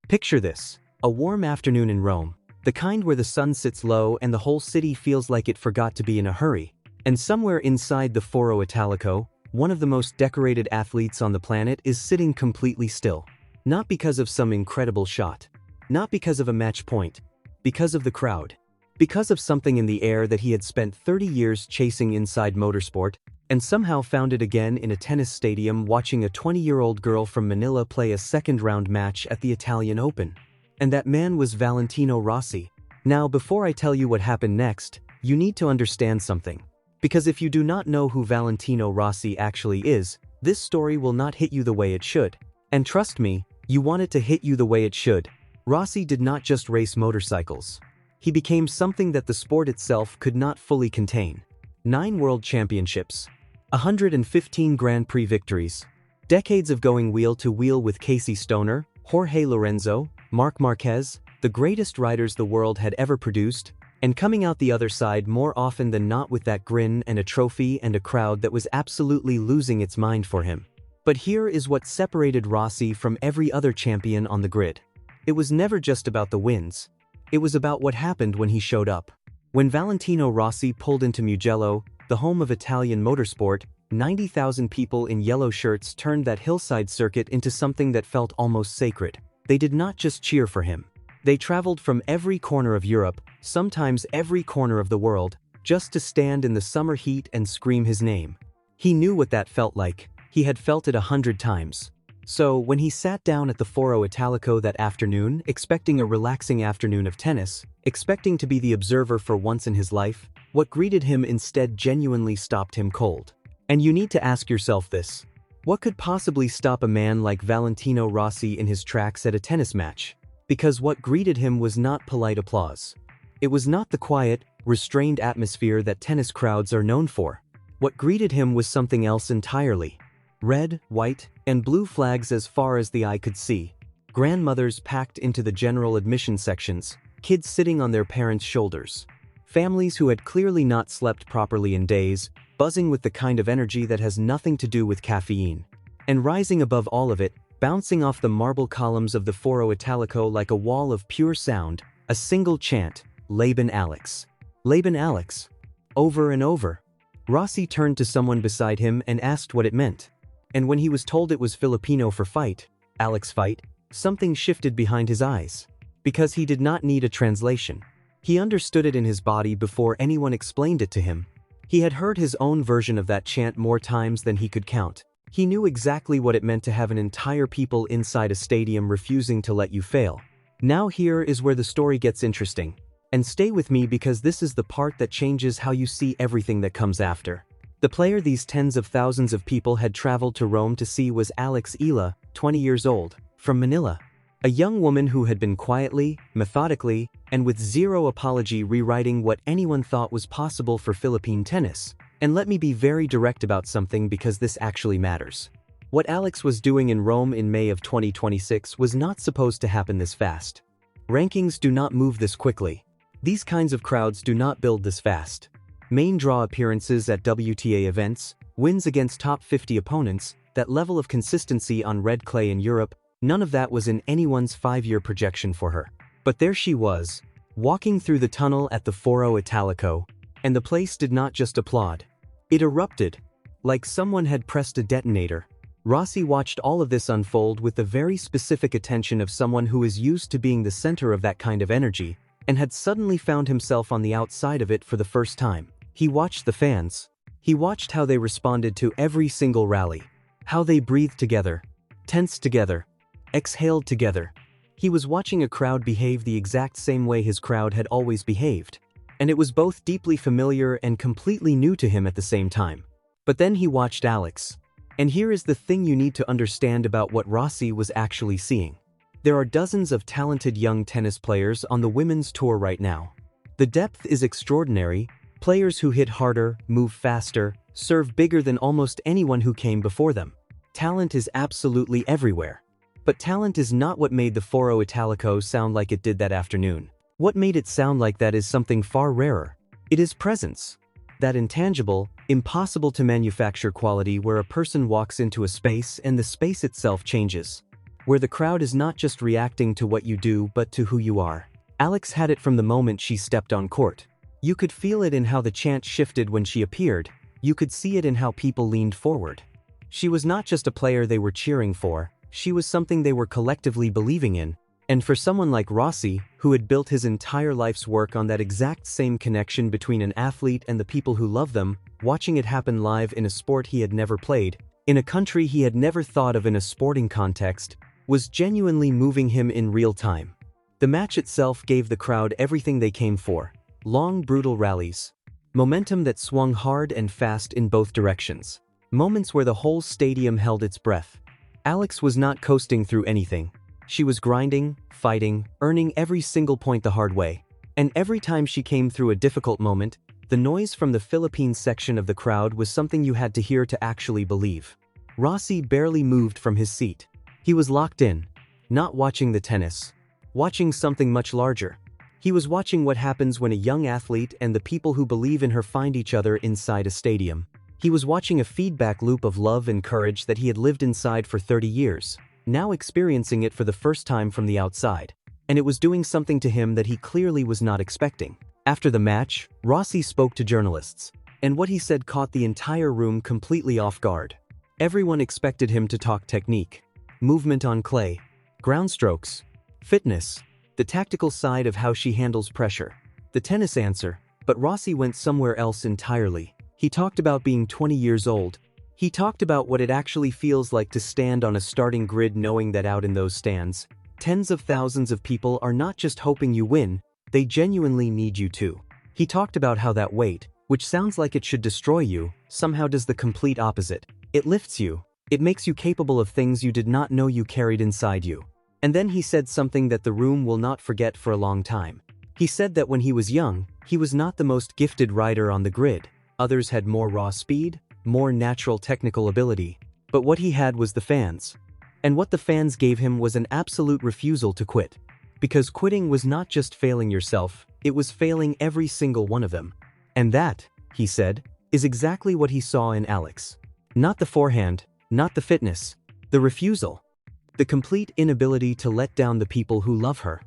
Picture this: a warm afternoon in Rome, the kind where the sun sits low and the whole city feels like it forgot to be in a hurry. And somewhere inside the Foro Italico, one of the most decorated athletes on the planet is sitting completely still. Not because of some incredible shot. Not because of a match point. Because of the crowd. Because of something in the air that he had spent 30 years chasing inside motorsport, and somehow found it again in a tennis stadium watching a 20-year-old girl from Manila play a second-round match at the Italian Open. And that man was Valentino Rossi. Now, before I tell you what happened next, you need to understand something. Because if you do not know who Valentino Rossi actually is, this story will not hit you the way it should. And trust me, you want it to hit you the way it should. Rossi did not just race motorcycles. He became something that the sport itself could not fully contain. 9 world championships. 115 Grand Prix victories. Decades of going wheel to wheel with Casey Stoner, Jorge Lorenzo, Marc Marquez, the greatest riders the world had ever produced, and coming out the other side more often than not with that grin and a trophy and a crowd that was absolutely losing its mind for him. But here is what separated Rossi from every other champion on the grid. It was never just about the wins. It was about what happened when he showed up. When Valentino Rossi pulled into Mugello, the home of Italian motorsport, 90,000 people in yellow shirts turned that hillside circuit into something that felt almost sacred. They did not just cheer for him. They traveled from every corner of Europe, sometimes every corner of the world, just to stand in the summer heat and scream his name. He knew what that felt like. He had felt it 100 times. So, when he sat down at the Foro Italico that afternoon, expecting a relaxing afternoon of tennis, expecting to be the observer for once in his life, what greeted him instead genuinely stopped him cold. And you need to ask yourself this: what could possibly stop a man like Valentino Rossi in his tracks at a tennis match? Because what greeted him was not polite applause. It was not the quiet, restrained atmosphere that tennis crowds are known for. What greeted him was something else entirely. Red, white, and blue flags as far as the eye could see. Grandmothers packed into the general admission sections, kids sitting on their parents' shoulders. Families who had clearly not slept properly in days, buzzing with the kind of energy that has nothing to do with caffeine. And rising above all of it, bouncing off the marble columns of the Foro Italico like a wall of pure sound, a single chant: Laban Alex. Laban Alex. Over and over. Rossi turned to someone beside him and asked what it meant. And when he was told it was Filipino for fight, Alex fight, something shifted behind his eyes. Because he did not need a translation. He understood it in his body before anyone explained it to him. He had heard his own version of that chant more times than he could count. He knew exactly what it meant to have an entire people inside a stadium refusing to let you fail. Now here is where the story gets interesting. And stay with me because this is the part that changes how you see everything that comes after. The player these tens of thousands of people had traveled to Rome to see was Alex Eala, 20 years old, from Manila. A young woman who had been quietly, methodically, and with zero apology rewriting what anyone thought was possible for Philippine tennis. And let me be very direct about something because this actually matters. What Alex was doing in Rome in May of 2026 was not supposed to happen this fast. Rankings do not move this quickly. These kinds of crowds do not build this fast. Main draw appearances at WTA events, wins against top 50 opponents, that level of consistency on red clay in Europe, none of that was in anyone's 5-year projection for her. But there she was, walking through the tunnel at the Foro Italico, and the place did not just applaud. It erupted, like someone had pressed a detonator. Rossi watched all of this unfold with the very specific attention of someone who is used to being the center of that kind of energy, and had suddenly found himself on the outside of it for the first time. He watched the fans. He watched how they responded to every single rally. How they breathed together, tensed together, exhaled together. He was watching a crowd behave the exact same way his crowd had always behaved. And it was both deeply familiar and completely new to him at the same time. But then he watched Alex. And here is the thing you need to understand about what Rossi was actually seeing. There are dozens of talented young tennis players on the women's tour right now. The depth is extraordinary. Players who hit harder, move faster, serve bigger than almost anyone who came before them. Talent is absolutely everywhere. But talent is not what made the Foro Italico sound like it did that afternoon. What made it sound like that is something far rarer. It is presence. That intangible, impossible to manufacture quality where a person walks into a space and the space itself changes. where the crowd is not just reacting to what you do but to who you are. Alex had it from the moment she stepped on court. You could feel it in how the chant shifted when she appeared, you could see it in how people leaned forward. She was not just a player they were cheering for, she was something they were collectively believing in. And for someone like Rossi, who had built his entire life's work on that exact same connection between an athlete and the people who love them, watching it happen live in a sport he had never played, in a country he had never thought of in a sporting context, was genuinely moving him in real time. The match itself gave the crowd everything they came for: long, brutal rallies, momentum that swung hard and fast in both directions, moments where the whole stadium held its breath. Alex was not coasting through anything. She was grinding, fighting, earning every single point the hard way. And every time she came through a difficult moment, the noise from the Philippines section of the crowd was something you had to hear to actually believe. Rossi barely moved from his seat. He was locked in, not watching the tennis, watching something much larger. He was watching what happens when a young athlete and the people who believe in her find each other inside a stadium. He was watching a feedback loop of love and courage that he had lived inside for 30 years, now experiencing it for the first time from the outside. And it was doing something to him that he clearly was not expecting. After the match, Rossi spoke to journalists, and what he said caught the entire room completely off guard. Everyone expected him to talk technique, movement on clay, ground strokes, fitness, the tactical side of how she handles pressure, the tennis answer, but Rossi went somewhere else entirely. He talked about being 20 years old. He talked about what it actually feels like to stand on a starting grid, knowing that out in those stands, tens of thousands of people are not just hoping you win, they genuinely need you to. He talked about how that weight, which sounds like it should destroy you, somehow does the complete opposite. It lifts you. It makes you capable of things you did not know you carried inside you. And then he said something that the room will not forget for a long time. He said that when he was young, he was not the most gifted rider on the grid. Others had more raw speed, more natural technical ability. But what he had was the fans. And what the fans gave him was an absolute refusal to quit. Because quitting was not just failing yourself, it was failing every single one of them. And that, he said, is exactly what he saw in Alex. Not the forehand, not the fitness, the refusal. The complete inability to let down the people who love her.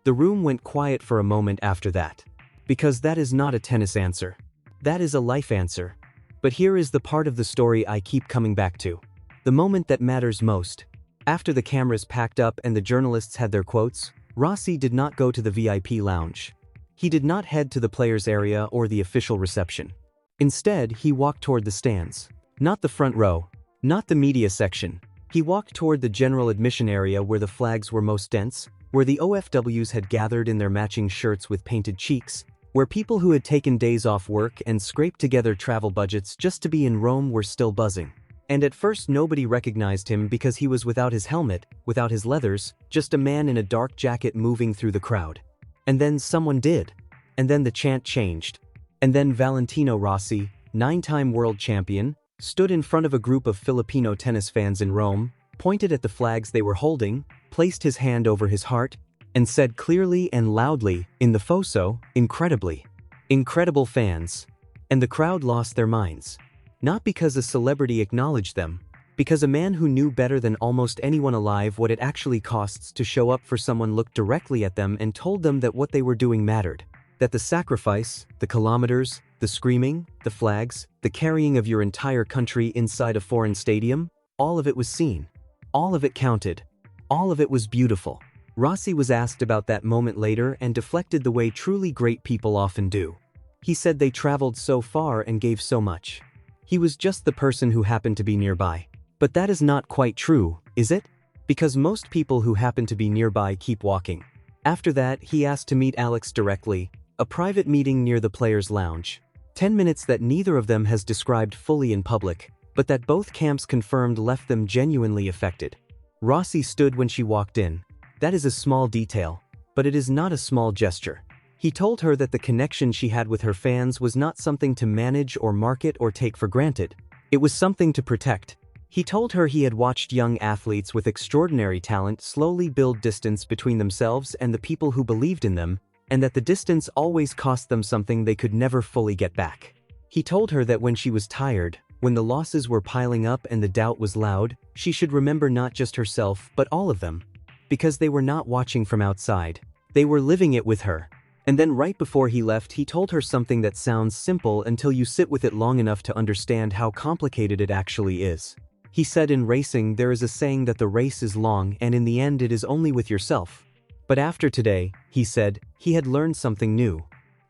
The room went quiet for a moment after that. Because that is not a tennis answer. That is a life answer. But here is the part of the story I keep coming back to. The moment that matters most. After the cameras packed up and the journalists had their quotes, Rossi did not go to the VIP lounge. He did not head to the players' area or the official reception. Instead, he walked toward the stands. Not the front row. Not the media section. He walked toward the general admission area where the flags were most dense, where the OFWs had gathered in their matching shirts with painted cheeks, where people who had taken days off work and scraped together travel budgets just to be in Rome were still buzzing. And at first nobody recognized him because he was without his helmet, without his leathers, just a man in a dark jacket moving through the crowd. And then someone did. And then the chant changed. And then Valentino Rossi, 9-time world champion, stood in front of a group of Filipino tennis fans in Rome, pointed at the flags they were holding, placed his hand over his heart, and said clearly and loudly, in the fosso, incredibly. Incredible fans. And the crowd lost their minds. Not because a celebrity acknowledged them, because a man who knew better than almost anyone alive what it actually costs to show up for someone looked directly at them and told them that what they were doing mattered. That the sacrifice, the kilometers, the screaming, the flags, the carrying of your entire country inside a foreign stadium, all of it was seen. All of it counted. All of it was beautiful. Rossi was asked about that moment later and deflected the way truly great people often do. He said they traveled so far and gave so much. He was just the person who happened to be nearby. But that is not quite true, is it? Because most people who happen to be nearby keep walking. After that, he asked to meet Alex directly, a private meeting near the players' lounge. 10 minutes that neither of them has described fully in public, but that both camps confirmed left them genuinely affected. Rossi stood when she walked in. That is a small detail, but it is not a small gesture. He told her that the connection she had with her fans was not something to manage or market or take for granted. It was something to protect. He told her he had watched young athletes with extraordinary talent slowly build distance between themselves and the people who believed in them, and that the distance always cost them something they could never fully get back. He told her that when she was tired, When the losses were piling up and the doubt was loud, she should remember not just herself but all of them. Because they were not watching from outside. They were living it with her. And then right before he left, he told her something that sounds simple until you sit with it long enough to understand how complicated it actually is. He said, in racing there is a saying that the race is long and in the end it is only with yourself. But after today, he said, he had learned something new.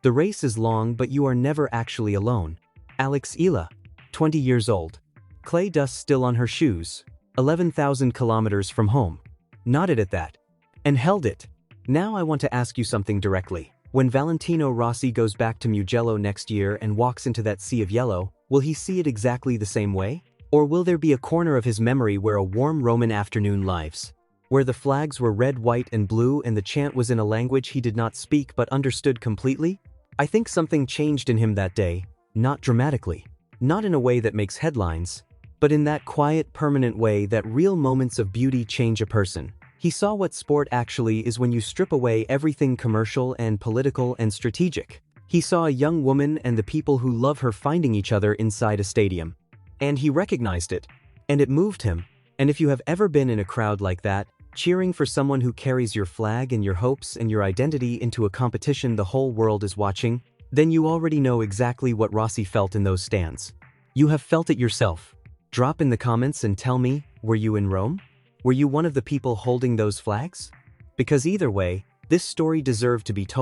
The race is long but you are never actually alone. Alex Eala, 20 years old. Clay dust still on her shoes. 11,000 kilometers from home. Nodded at that. And held it. Now I want to ask you something directly. When Valentino Rossi goes back to Mugello next year and walks into that sea of yellow, will he see it exactly the same way? Or will there be a corner of his memory where a warm Roman afternoon lives? Where the flags were red, white, and blue and the chant was in a language he did not speak but understood completely? I think something changed in him that day, not dramatically. Not in a way that makes headlines, but in that quiet, permanent way that real moments of beauty change a person. He saw what sport actually is when you strip away everything commercial and political and strategic. He saw a young woman and the people who love her finding each other inside a stadium. And he recognized it. And it moved him. And if you have ever been in a crowd like that, cheering for someone who carries your flag and your hopes and your identity into a competition the whole world is watching, then you already know exactly what Rossi felt in those stands. You have felt it yourself. Drop in the comments and tell me, were you in Rome? Were you one of the people holding those flags? Because either way, this story deserved to be told.